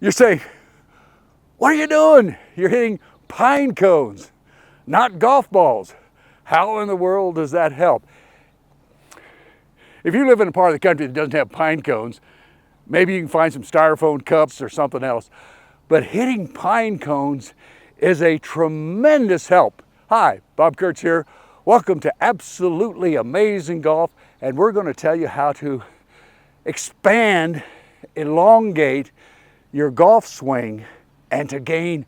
You're saying, what are you doing? You're hitting pine cones, not golf balls. How in the world does that help? If you live in a part of the country that doesn't have pine cones, maybe you can find some styrofoam cups or something else. But hitting pine cones is a tremendous help. Hi, Bob Kurtz here. Welcome to Absolutely Amazing Golf, and we're going to tell you how to expand, elongate your golf swing and to gain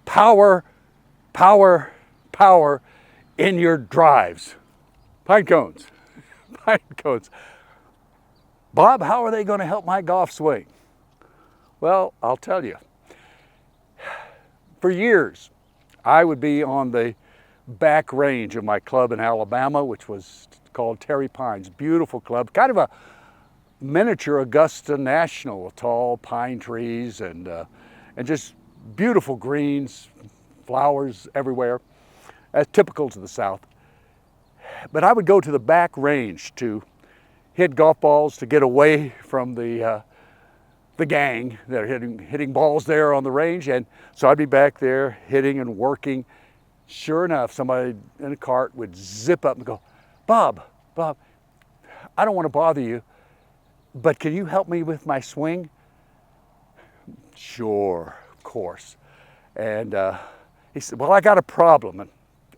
power in your drives. Pine cones. Pine cones. Bob, how are they going to help my golf swing? Well, I'll tell you. For years, I would be on the back range of my club in Alabama, which was called Terry Pines. Beautiful club, kind of a miniature Augusta National, tall pine trees and just beautiful greens, flowers everywhere, as typical to the South. But I would go to the back range to hit golf balls to get away from the gang that are hitting balls there on the range, and so I'd be back there hitting and working. Sure enough, somebody in a cart would zip up and go, Bob, I don't want to bother you, but can you help me with my swing? Sure, of course. And he said, well, I got a problem, and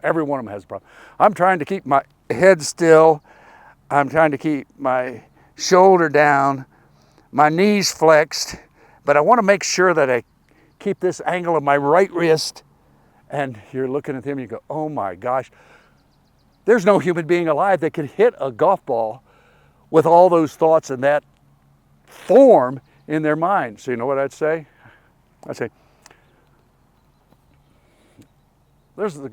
every one of them has a problem. I'm trying to keep my head still. I'm trying to keep my shoulder down, my knees flexed, but I want to make sure that I keep this angle of my right wrist. And you're looking at them and you go, oh my gosh, there's no human being alive that could hit a golf ball with all those thoughts and that form in their mind. So you know what I'd say? I'd say, there's the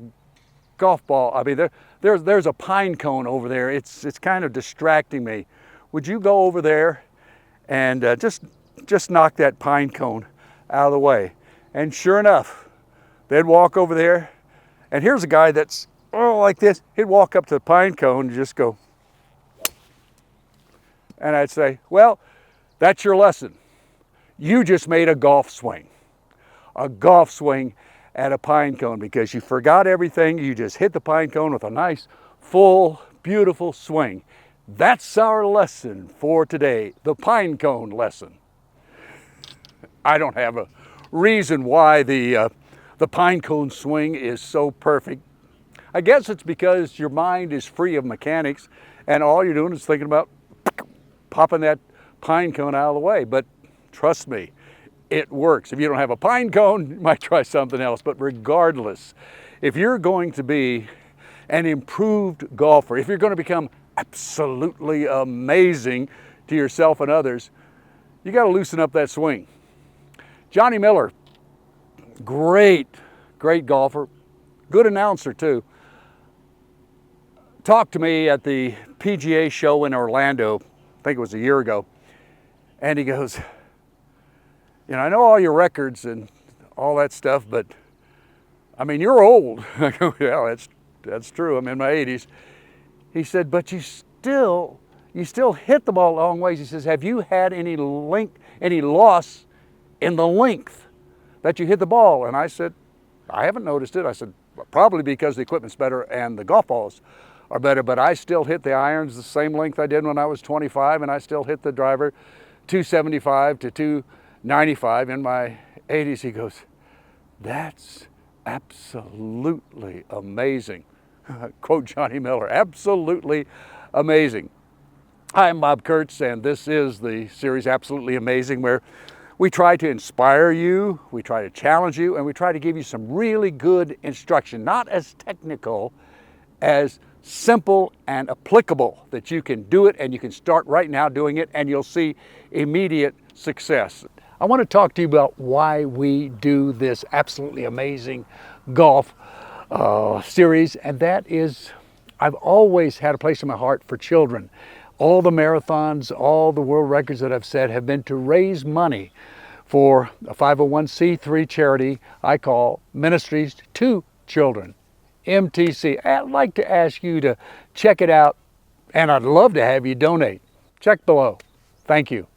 golf ball. I mean, there's a pine cone over there. It's kind of distracting me. Would you go over there and just knock that pine cone out of the way? And sure enough, they'd walk over there, and here's a guy that's like this. He'd walk up to the pine cone and just go, and I'd say, well, that's your lesson. You just made a golf swing at a pine cone because you forgot everything. You just hit the pine cone with a nice, full, beautiful swing. That's our lesson for today, the pine cone lesson. I don't have a reason why the pine cone swing is so perfect. I guess it's because your mind is free of mechanics and all you're doing is thinking about popping that pine cone out of the way. But trust me, it works. If you don't have a pine cone, you might try something else. But regardless, if you're going to be an improved golfer, if you're going to become absolutely amazing to yourself and others, you got to loosen up that swing. Johnny Miller, great golfer, good announcer too, talked to me at the PGA show in Orlando, I think it was a year ago, and he goes, you know, I know all your records and all that stuff, but I mean, you're old. I go, yeah, that's true. I'm in my 80s. He said, but you still hit the ball a long ways. He says, have you had any loss in the length that you hit the ball? And I said, I haven't noticed it. I said, probably because the equipment's better and the golf balls are better, but I still hit the irons the same length I did when I was 25, and I still hit the driver 275 to 295 in my 80s. He goes, that's absolutely amazing. Quote Johnny Miller, absolutely amazing. Hi, I'm Bob Kurtz, and this is the series Absolutely Amazing, where we try to inspire you, we try to challenge you, and we try to give you some really good instruction, not as technical as simple and applicable, that you can do it and you can start right now doing it and you'll see immediate success. I want to talk to you about why we do this absolutely amazing golf series, and that is, I've always had a place in my heart for children. All the marathons, all the world records that I've set have been to raise money for a 501c3 charity I call Ministries to Children MTC. I'd like to ask you to check it out, and I'd love to have you donate. Check below. Thank you.